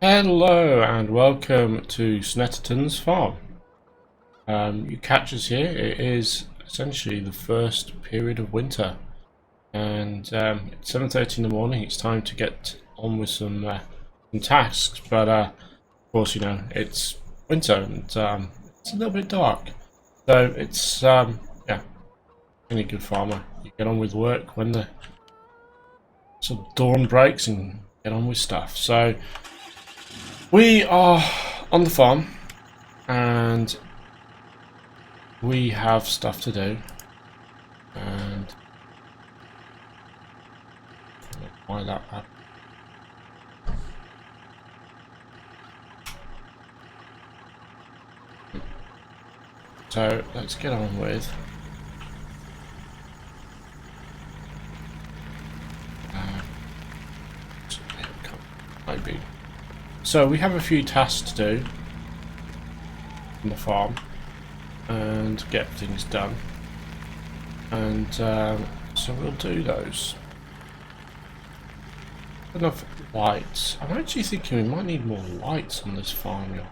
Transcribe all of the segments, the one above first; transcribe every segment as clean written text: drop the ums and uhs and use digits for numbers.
Hello and welcome to Snettertons farm. You catch us here. It is essentially the first period of winter, and it's 7:30 in the morning. It's time to get on with some tasks, but of course, you know, it's winter and it's a little bit dark. So it's yeah, any good farmer, you get on with work when the sort of dawn breaks and get on with stuff. So we are on the farm and we have stuff to do, and why that happened. So let's get on with maybe. So we have a few tasks to do on the farm and get things done, and so we'll do those. Enough lights. I'm actually thinking we might need more lights on this farmyard.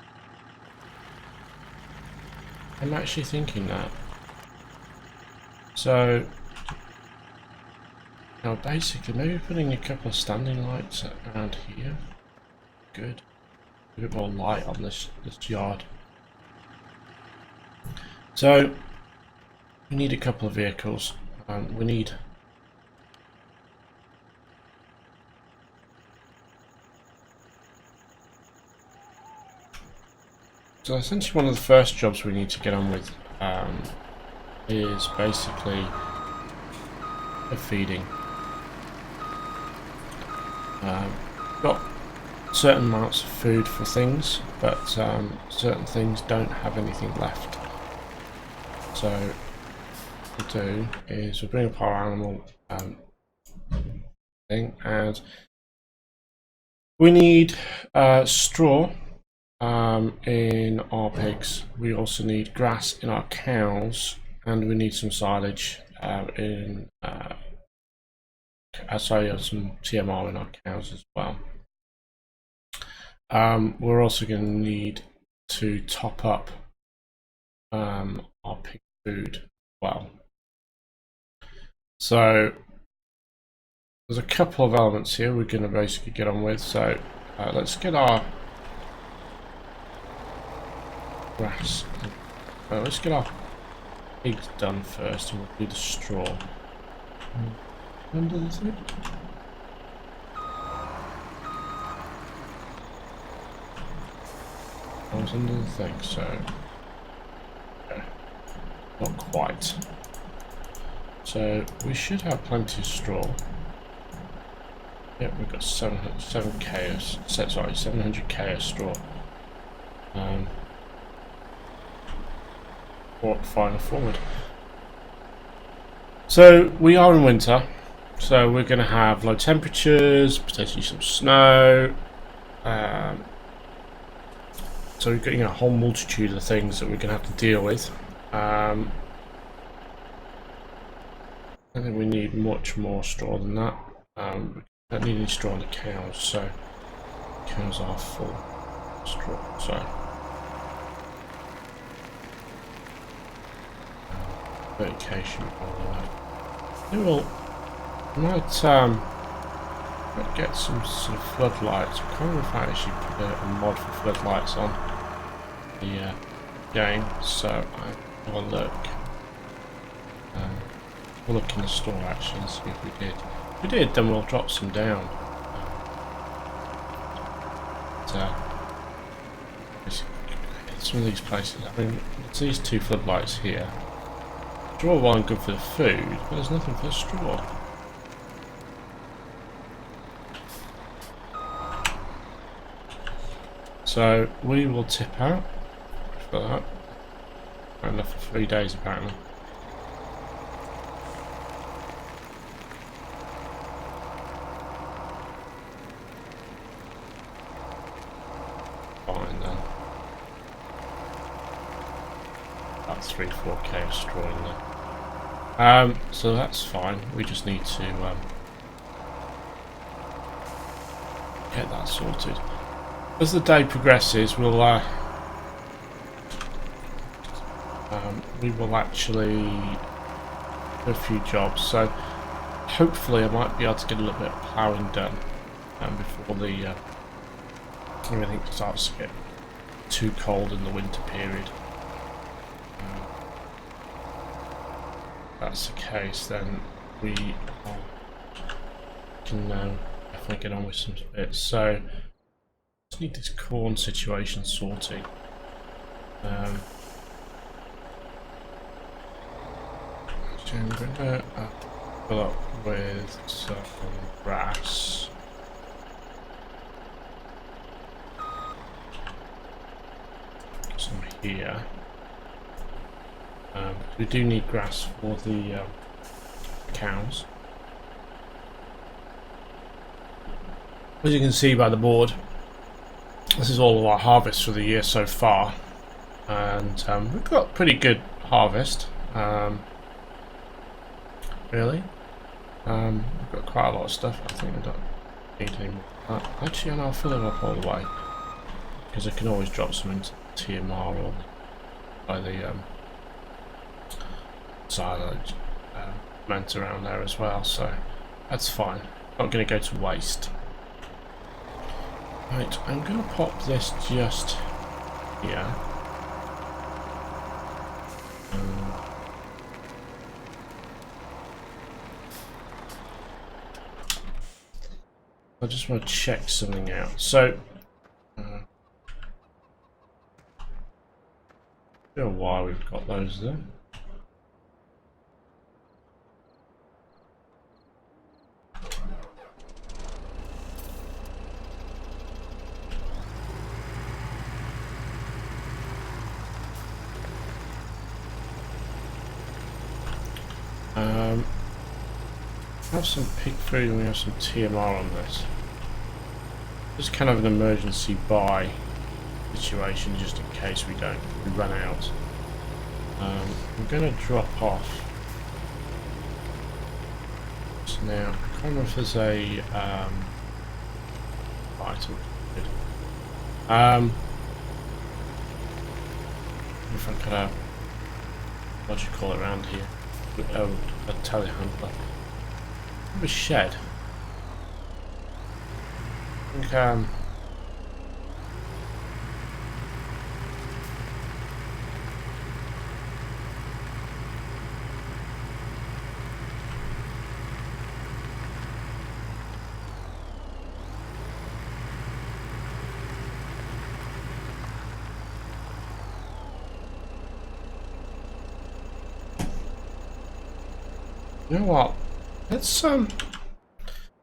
I'm actually thinking that. So now basically maybe putting a couple of standing lights around here. Good. A bit more light on this yard. So we need a couple of vehicles. We need so essentially one of the first jobs we need to get on with is basically a feeding. Got certain amounts of food for things, but certain things don't have anything left. So what we'll do is we'll bring up our animal thing, and we need straw in our pigs. We also need grass in our cows, and we need some silage in some TMR in our cows as well. We're also going to need to top up our pig food as well. So there's a couple of elements here we're going to basically get on with. So let's get our grass. Let's get our pigs done first, and we'll do the straw. Under the thing. I was under the thing, so okay. Not quite. So we should have plenty of straw. Yep, we've got 700k of straw. Final forward. So we are in winter, so we're going to have low temperatures, potentially some snow. So we've got, you know, a whole multitude of things that we're going to have to deal with. I think we need much more straw than that. We don't need any straw on the cows, so cows are full straw. So fertilization all the way. We might get some sort of floodlights. I can't remember if I actually put a mod for floodlights on the game, so I have a look. We'll look in the store actually and see if we did. If we did, then we'll drop some down. Some of these places, I mean, it's these two floodlights here. Straw one good for the food, but there's nothing for the straw. So we will tip out for that. Enough for 3 days apparently. Fine then. About 3-4k of straw in there. So that's fine. We just need to get that sorted. as the day progresses, we will actually do a few jobs. So hopefully I might be able to get a little bit of ploughing done before the everything starts to get too cold in the winter period. If that's the case, then we can definitely get on with some bits. So just need this corn situation sorting. So I'm going to fill up with some grass. Some here. We do need grass for the cows. As you can see by the board, this is all of our harvest for the year so far, and we've got pretty good harvest. Really, we've got quite a lot of stuff. I think I don't need any more. Actually, I'll fill it up all the way because I can always drop some into TMR or by the silage meant around there as well, so that's fine. Not going to go to waste. Right, I'm going to pop this just here. I just want to check something out. So, I don't know why we've got those there. We have some pig food and we have some TMR on this. Just kind of an emergency buy situation, just in case we run out. I'm going to drop off. So now, I can't remember if there's a item. If I kind of, what do you call it around here? Oh, a telehandler. A shed. I think, you know what? Let's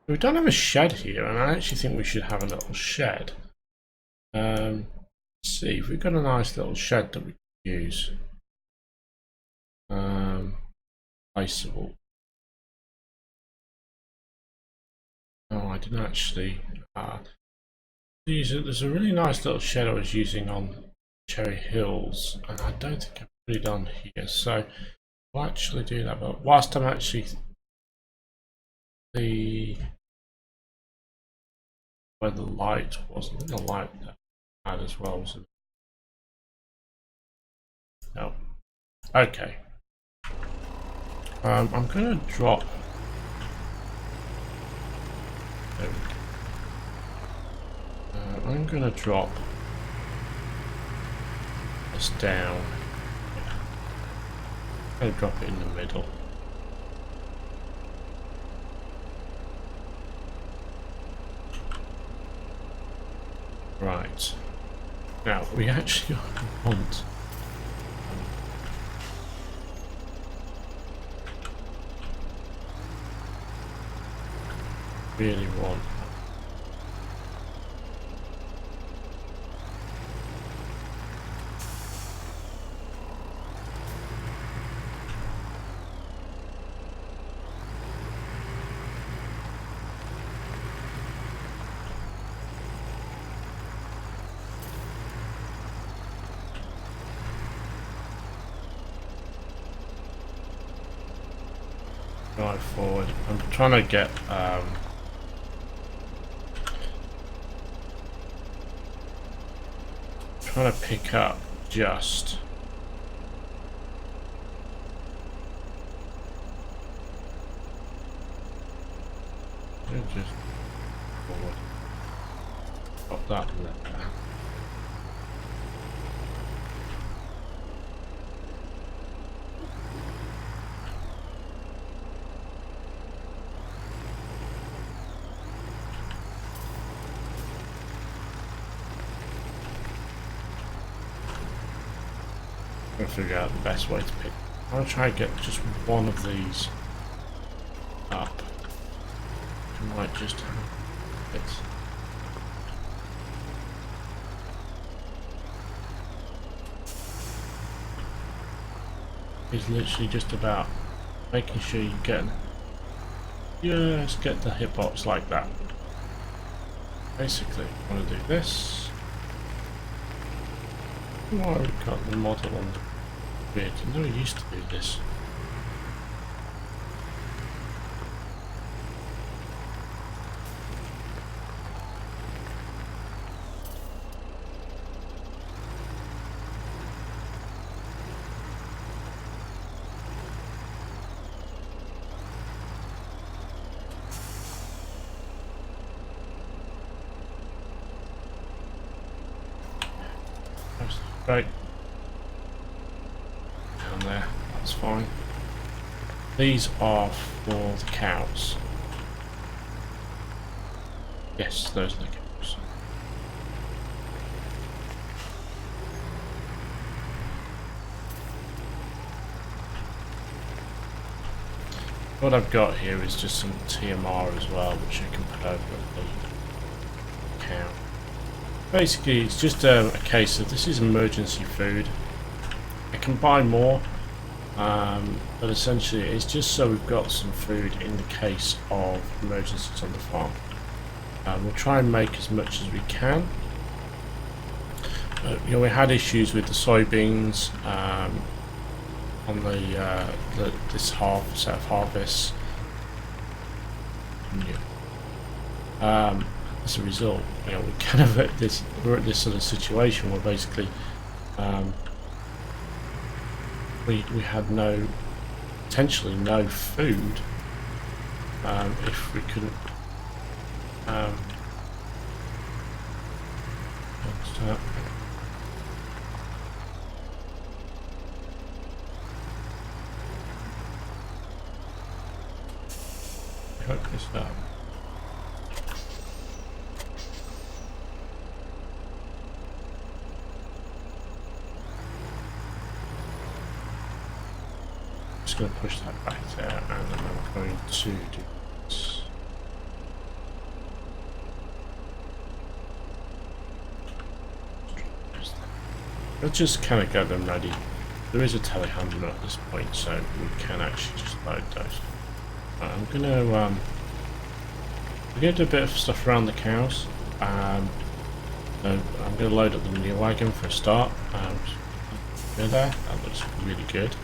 we don't have a shed here, and I actually think we should have a little shed. Let's see if we've got a nice little shed that we can use. Placeable. Oh, I didn't actually use it. There's a really nice little shed I was using on Cherry Hills, and I don't think I put it on here. So we'll actually do that. But whilst I'm actually where the light was, I think the light had as well, wasn't it? No. Okay. I'm going to drop. I'm going to drop this down. I'm going to drop it in the middle. Right. Now, we actually want really want drive forward. I'm trying to get trying to pick up just. Just forward. Pop that there. I'm gonna figure out the best way to pick. I'm gonna try and get just one of these up. I might just have it. It's literally just about making sure you get the hitbox like that. Basically, I want to do this. Why have we got the model on the grid? I never used to do this. Right. Down there, that's fine. These are for the cows. Yes, those are the cows. What I've got here is just some TMR as well, which I can put over the cow. Basically, it's just a case of this is emergency food. I can buy more, but essentially it's just so we've got some food in the case of emergencies on the farm. We'll try and make as much as we can. You know, we had issues with the soybeans on this set of harvests. As a result, you know, we're at this sort of situation where basically we had potentially no food if we couldn't hook this up. Going to push that back there, and then I'm going to do this. Let's just kind of get them ready. There is a telehandler at this point, so we can actually just load those. I'm gonna do a bit of stuff around the cows. I'm gonna load up the manure wagon for a start. There, that looks really good.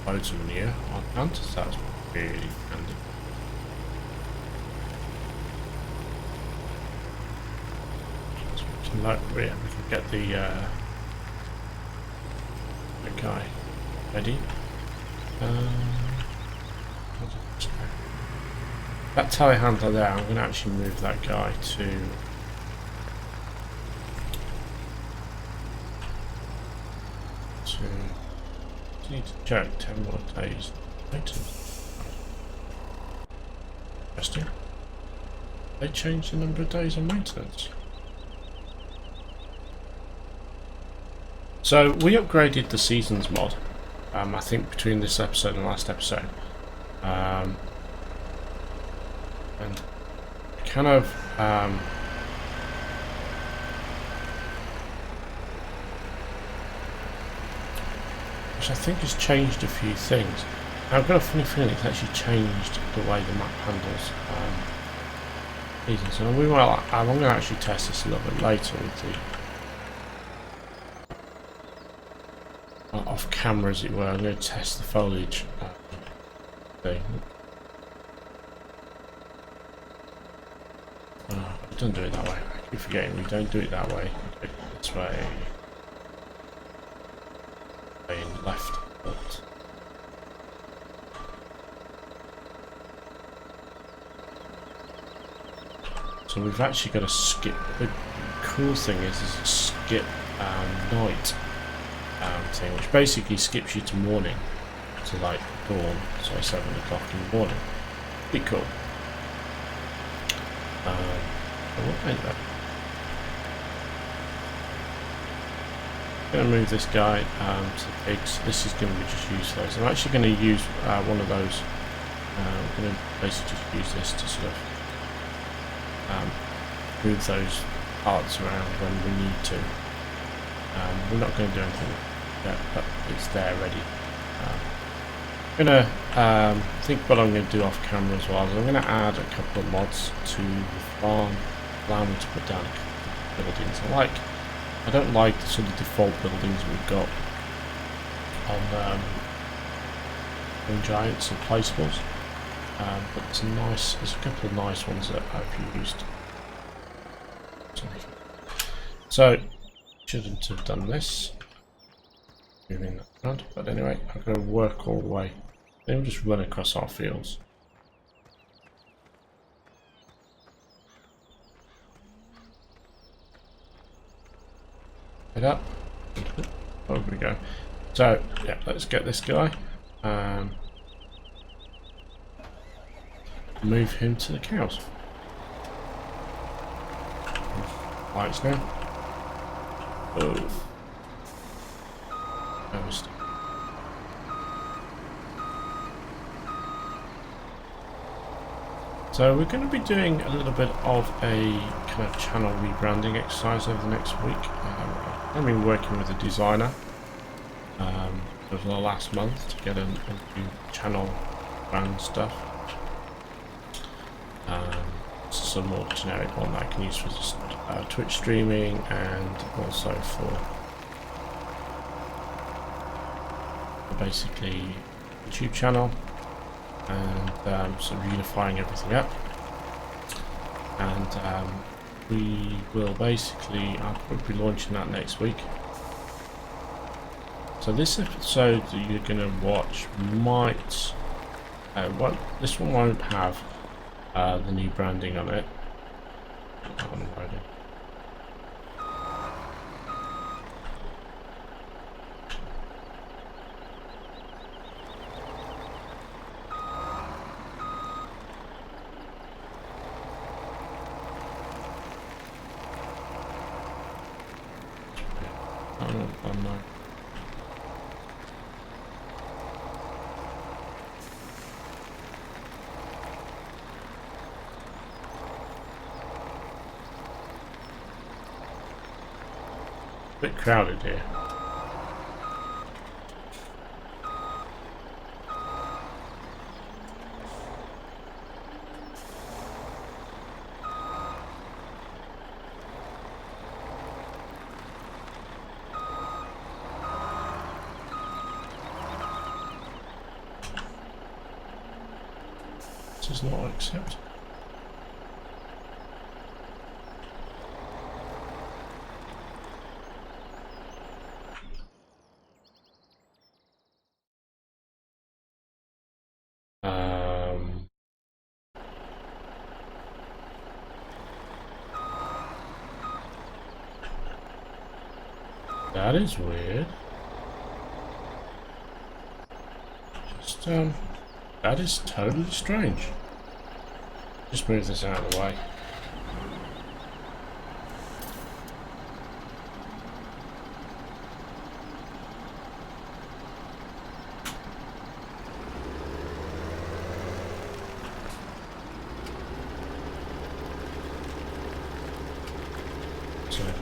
Loads of manure on hand, so that's really handy. So we can get the guy ready. That telehandler there, I'm going to actually move that guy to need to check 10 more days maintenance. Interesting. They changed the number of days on maintenance. So we upgraded the seasons mod, I think between this episode and last episode. And kind of which I think has changed a few things. Now, I've got a funny feeling it's actually changed the way the map handles seasons. So I'm going to actually test this a little bit later with the off camera, as it were. I'm going to test the foliage thing. don't do it that way. I keep forgetting we don't do it that way. We do it this way. In left. But so we've actually got to skip. The cool thing is a skip night thing, which basically skips you to morning, to like dawn, so 7 o'clock in the morning. Pretty cool. I won't make that. I'm going to move this guy to the pigs. This is going to be just used for those. I'm actually going to use one of those. I'm going to basically just use this to sort of move those parts around when we need to. We're not going to do anything yet, but it's there ready. I'm going to think what I'm going to do off camera as well. I'm going to add a couple of mods to the farm, allow me to put down a couple of buildings. I don't like the sort of default buildings we've got on Giants and Placeables, but there's a couple of nice ones that I've used. So shouldn't have done this, moving that around, but anyway, I'm going to work all the way. Then we'll just run across our fields. Head up. Over we go. So yeah, let's get this guy. Move him to the cows. Lights now. Oh. So we're going to be doing a little bit of a kind of channel rebranding exercise over the next week. I've been working with a designer over the last month to get a new channel brand stuff. Some more generic one that I can use for just Twitch streaming and also for basically YouTube channel, and sort of unifying everything up. And we will basically, I'll probably be launching that next week. So this episode that you're going to watch might, this one won't have the new branding on it. Bit crowded here. This is not acceptable. That is weird. Just, that is totally strange. Just move this out of the way. So, yeah.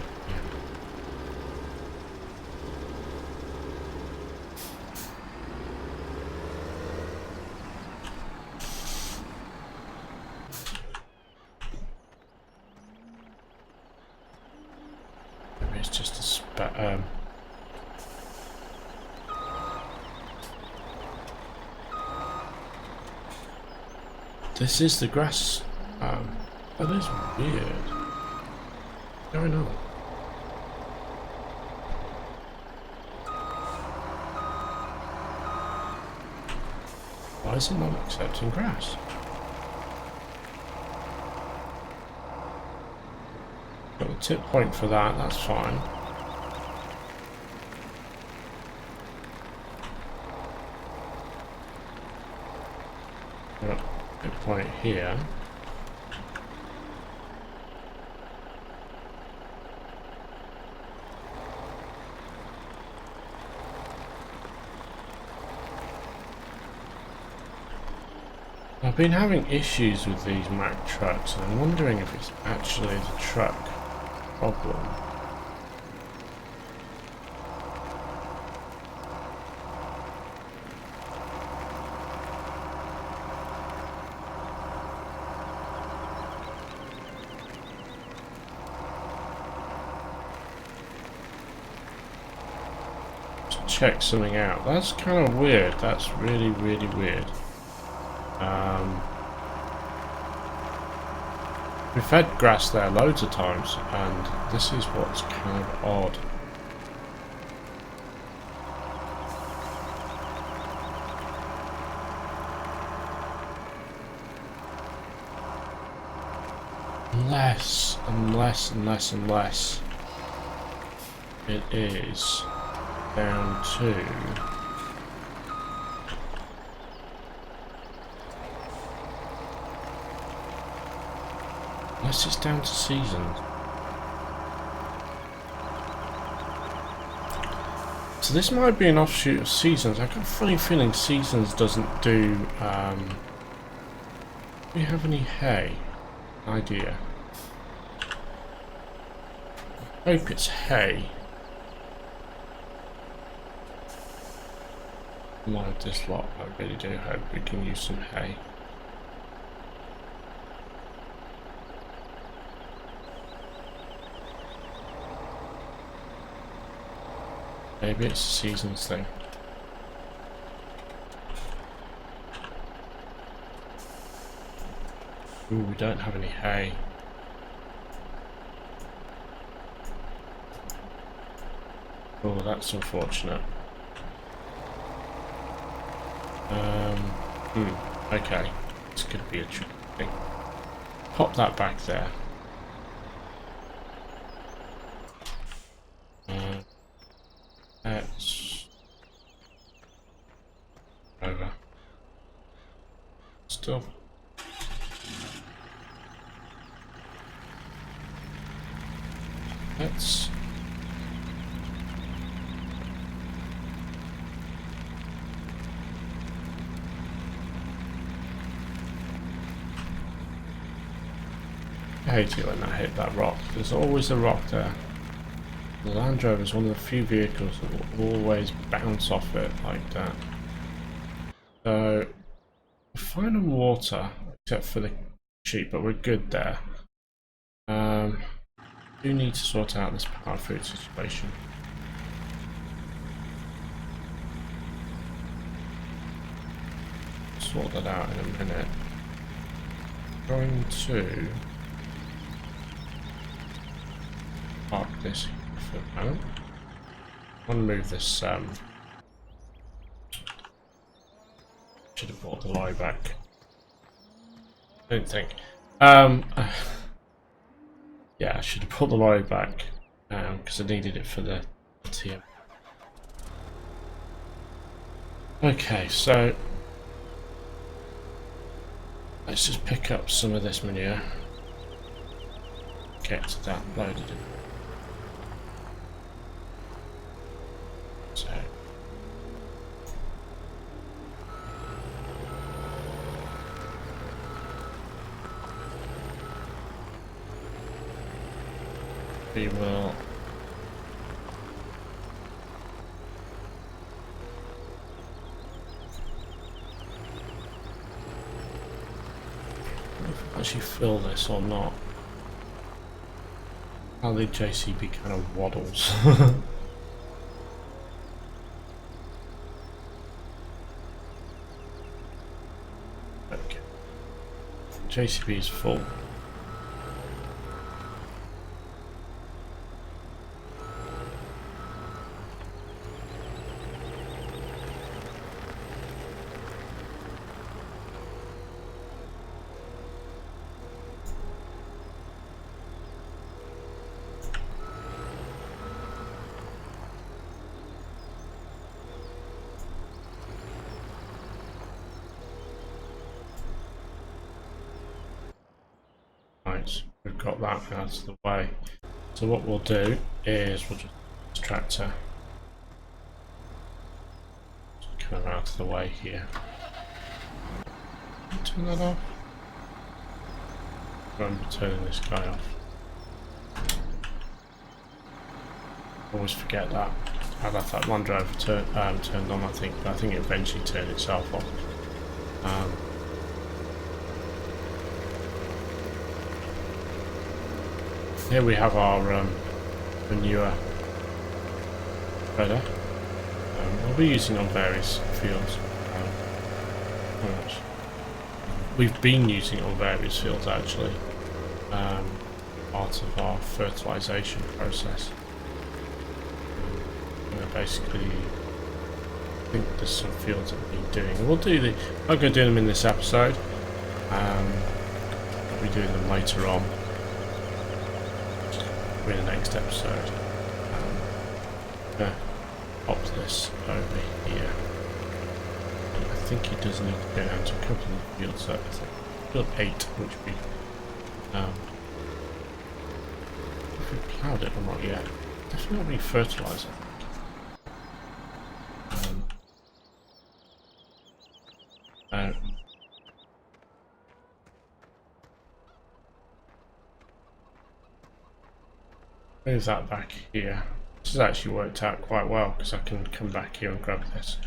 It's just a this is the grass. That is weird. going on? Why is it not accepting grass? Got the tip point for that, that's fine. Got a tip point here. I've been having issues with these Mack trucks, and I'm wondering if it's actually the truck problem. Let's check something out. That's kind of weird. That's really, really weird. We've fed grass there loads of times, and this is what's kind of odd. Unless it is down to unless it's down to seasons. So this might be an offshoot of seasons. I've got a funny feeling seasons doesn't do do we have any hay? Idea. I hope it's hay. Like this lot, I really do hope we can use some hay. Maybe it's a seasons thing. Ooh, we don't have any hay. Oh, that's unfortunate. Okay. This could be a tricky thing. Pop that back there. That's over. Still. Let's I hate it when I hit that rock. There's always a rock there. The Land Rover is one of the few vehicles that will always bounce off it like that. So we're fine on water, except for the sheep, but we're good there. Do need to sort out this power food situation. Sort that out in a minute. Going to park this for a moment. I want to move this. Should have brought the lorry back. I don't think. Yeah, I should have brought the lorry back because I needed it for the TM. Okay, so let's just pick up some of this manure. Get that loaded in. So we will actually fill this or not. How the JCB kind of waddles. Okay. JCB is full. Right, we've got that out of the way. So what we'll do is we'll just tractor kind of out of the way here. Turn that off. Remember turning this guy off. Always forget that. I left that one driver turned on, I think, but I think it eventually turned itself off. Here we have our manure spreader. We'll be using on various fields. We've been using it on various fields actually. Part of our fertilization process. Basically, I think there's some fields that we've been doing. We'll do I'm not going to do them in this episode. We'll be doing them later on in the next episode. Pop this over here. I think it does need to go down to a couple of fields. So I think field 8, which we if we ploughed it or not yet. Definitely fertilizer. Move that back here. This has actually worked out quite well because I can come back here and grab this.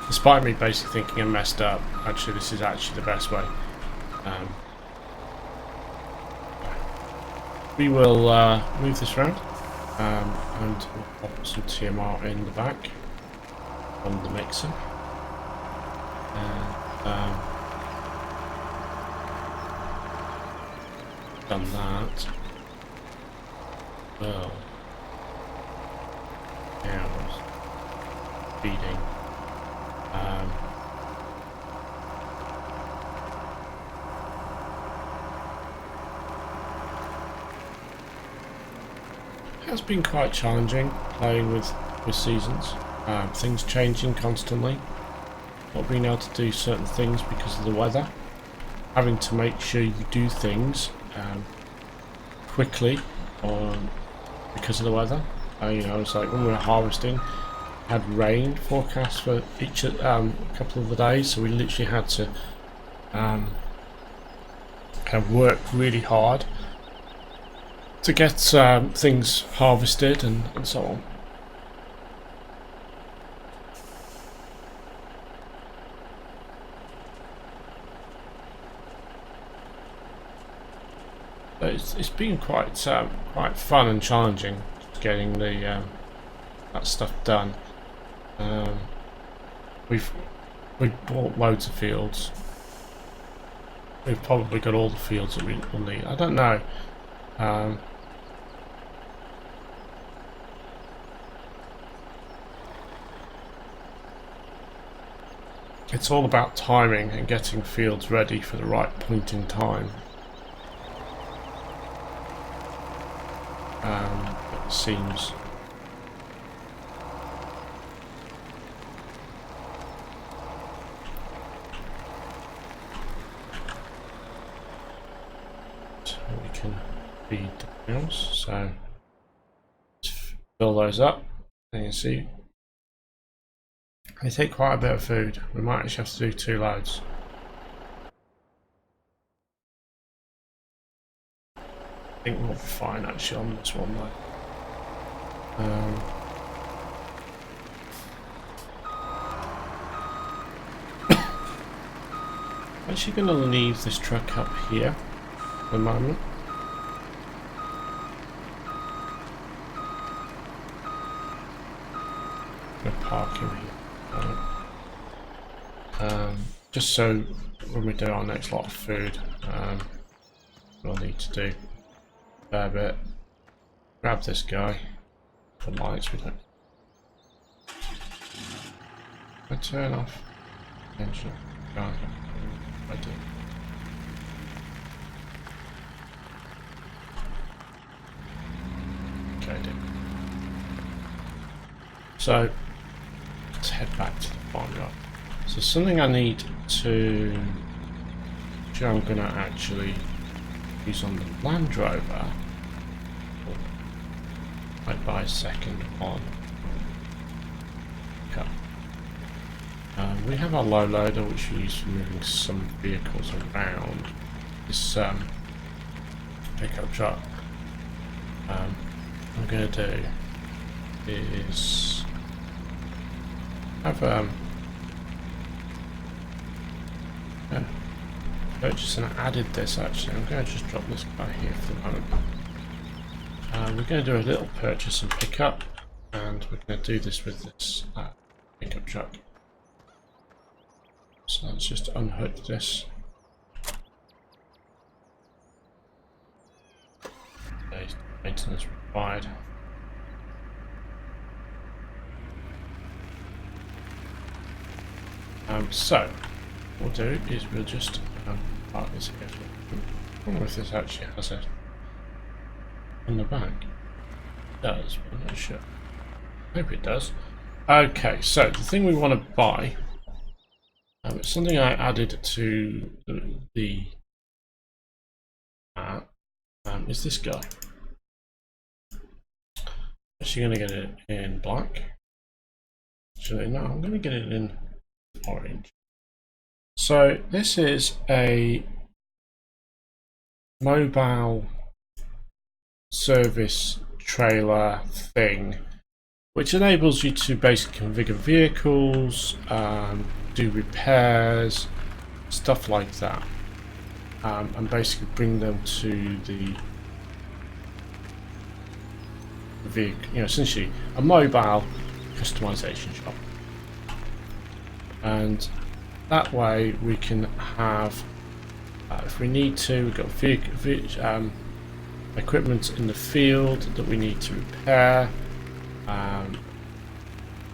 Despite me basically thinking I messed up, actually this is actually the best way. We will move this around and we'll pop some TMR in the back on the mixer. Done that. Well, cows feeding. It has been quite challenging playing with seasons. Things changing constantly. Not being able to do certain things because of the weather. Having to make sure you do things quickly or because of the weather. You know, it's like when we were harvesting, had rain forecast for each couple of the days, so we literally had to kind of work really hard to get things harvested and so on. But it's been quite fun and challenging getting the that stuff done. We've bought loads of fields. We've probably got all the fields that we will need. I don't know. It's all about timing and getting fields ready for the right point in time. It seems. So we can feed the cows. So let's fill those up. And you can see they take quite a bit of food. We might actually have to do 2 loads. I think we'll be fine actually on this one though. I'm actually going to leave this truck up here for the moment. I'm going to park him here. Just so when we do our next lot of food, we'll need to do a fair bit. Grab this guy. The lights we don't. I turn off engine. I do. Okay, I do. So let's head back to the farmyard. So So something I need to, which I'm going to actually use on the Land Rover. Might buy a second one. Okay. We have our low loader, which we use for moving some vehicles around. This pickup truck. What I'm going to do is have purchase, and I added this actually. I'm going to just drop this guy here for the moment. We're going to do a little purchase and pick up, and we're going to do this with this pickup truck. So let's just unhook this. Maintenance required. So what we'll do is we'll just park this here. I wonder if this actually has it on the back. It does, but I'm not sure. I hope it does. Okay, so the thing we want to buy, it's something I added to the is this guy. Actually going to get it in black. Actually, no, I'm going to get it in orange. So this is a mobile service trailer thing, which enables you to basically configure vehicles, do repairs, stuff like that, and basically bring them to the vehicle. You know, essentially a mobile customization shop, and that way we can have, if we need to, we've got equipment in the field that we need to repair.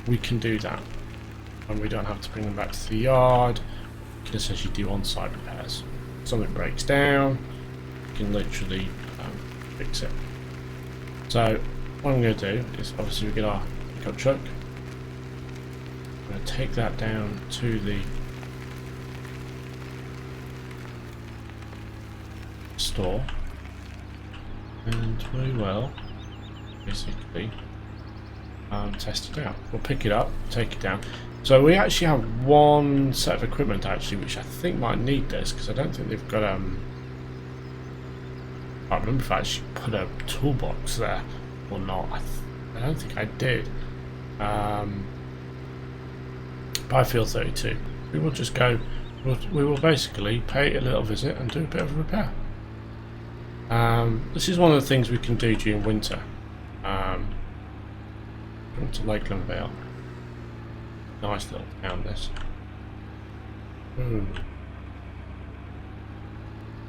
We can do that, and we don't have to bring them back to the yard. We can essentially do on-site repairs. If something breaks down, we can literally fix it. So what I'm going to do is, obviously we get our pickup truck. I'm going to take that down to the store, and we will basically test it out. We'll pick it up, take it down. So we actually have one set of equipment actually, which I think might need this, because I don't think they've got I can't remember if I actually put a toolbox there or not. I don't think I did. Byfield 32. We will just go. We will basically pay a little visit and do a bit of a repair. This is one of the things we can do during winter. To Lakeland Vale. Nice little town, this.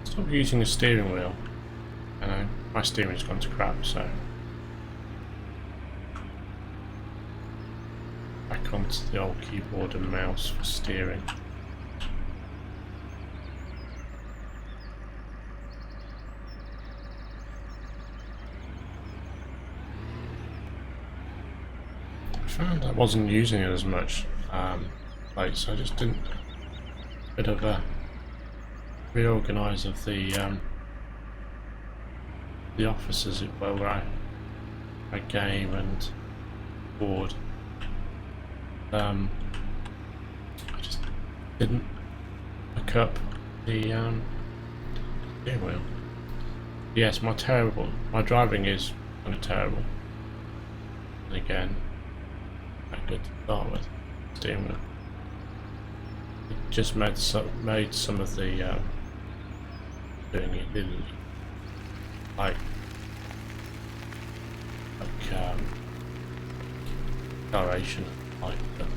Stop using the steering wheel. I know, my steering's gone to crap, so. Back onto the old keyboard and mouse for steering. I found I wasn't using it as much, so I just didn't. Bit of a reorganise of the office, as it were, where I game and board. I just didn't pick up the steering wheel. Yes, my driving is kind of terrible. And again, not good to start with. Steering wheel. It just made some of the doing it little like acceleration like that.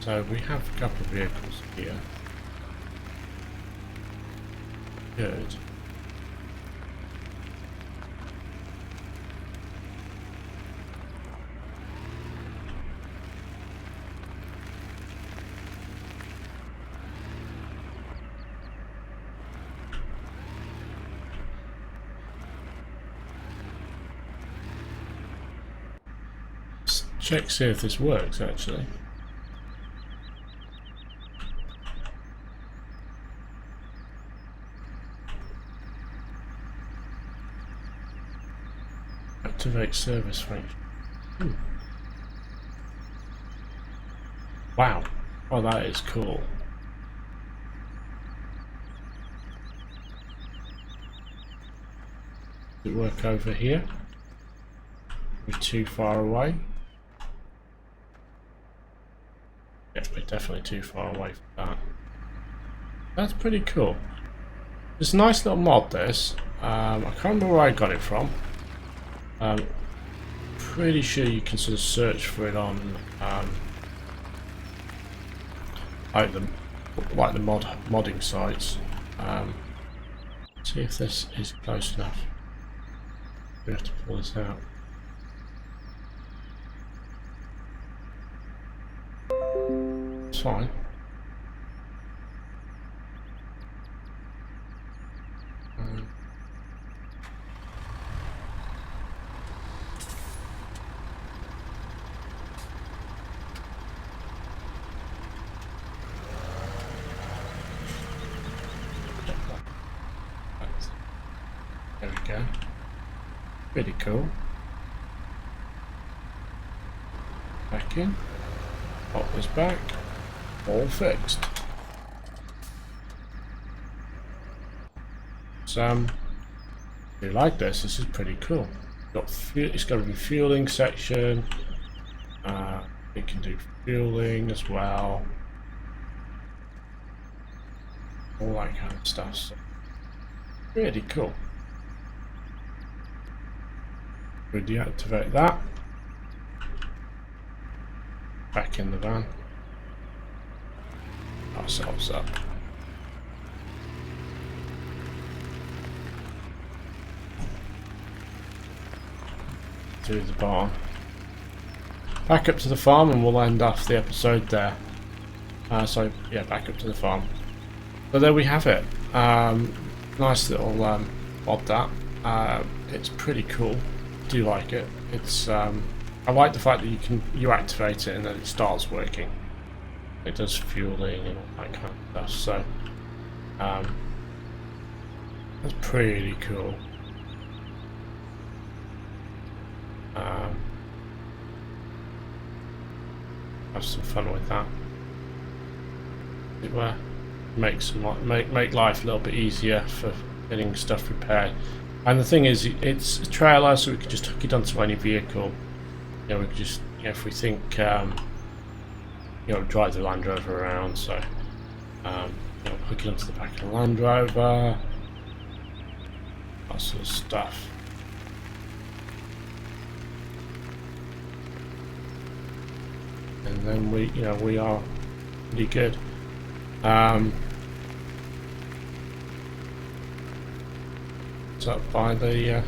So we have a couple of vehicles here. Good. Check, see if this works actually. Activate service function. Wow. Oh, that is cool. Does it work over here? We're too far away. Yeah, we're definitely too far away from that. That's pretty cool. It's a nice little mod, this. I can't remember where I got it from. Pretty sure you can sort of search for it on like the modding sites. See if this is close enough. We have to pull this out. It's fine. There we go. Pretty cool. Back in. Pop this back. All fixed. So, I like this. This is pretty cool. It's got a refueling section. It can do fueling as well. All that kind of stuff. So, really cool. We deactivate that. Back in the van. Ourselves up. To the barn. Back up to the farm, and we'll end off the episode there. So yeah, back up to the farm. So there we have it. Nice little mod that. It's pretty cool. I do like it. It's I like the fact that you activate it and then it starts working. It does fueling and all that kind of stuff. So that's pretty cool. Have some fun with that. It make life a little bit easier for getting stuff repaired. And the thing is, it's a trailer, so we could just hook it onto any vehicle. You know, we could just, you know, if we think, you know, drive the Land Rover around, so you know, hook it onto the back of the Land Rover, that sort of stuff. And then we are pretty good. It's up by the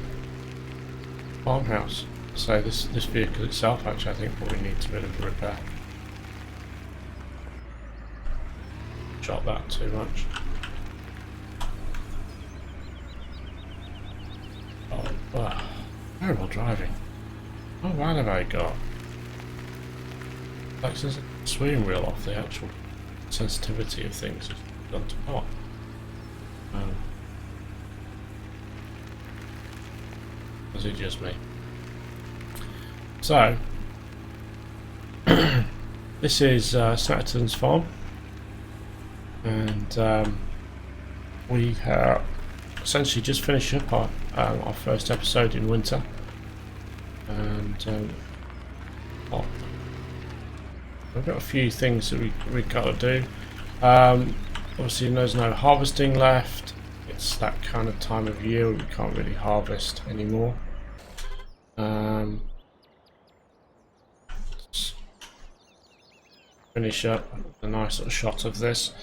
farmhouse. So this vehicle itself, actually, I think probably needs a bit of a repair. Shot that too much. Oh, terrible driving. How bad have I got? Like, there's a steering wheel off, the actual sensitivity of things has gone to pot. Is it just me? So, this is Snettertons farm, and we have essentially just finished up our first episode in winter, and we've got a few things that we've got to do. Obviously there's no harvesting left. It's that kind of time of year we can't really harvest anymore. Let's finish up a nice little shot of this.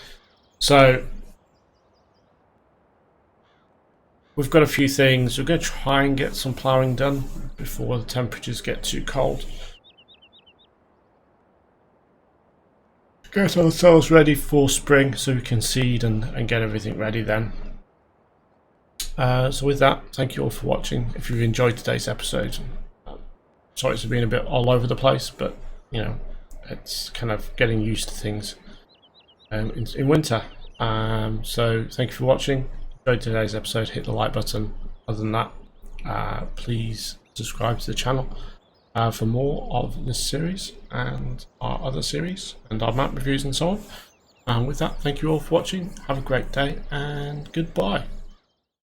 So we've got a few things. We're going to try and get some ploughing done before the temperatures get too cold. Get ourselves ready for spring so we can seed and get everything ready then. So with that, thank you all for watching. If you've enjoyed today's episode, sorry it's been a bit all over the place, but you know, it's kind of getting used to things in winter. So thank you for watching. If you enjoyed today's episode, hit the like button. Other than that, please subscribe to the channel for more of this series and our other series and our map reviews and so on. And with that, thank you all for watching. Have a great day and goodbye.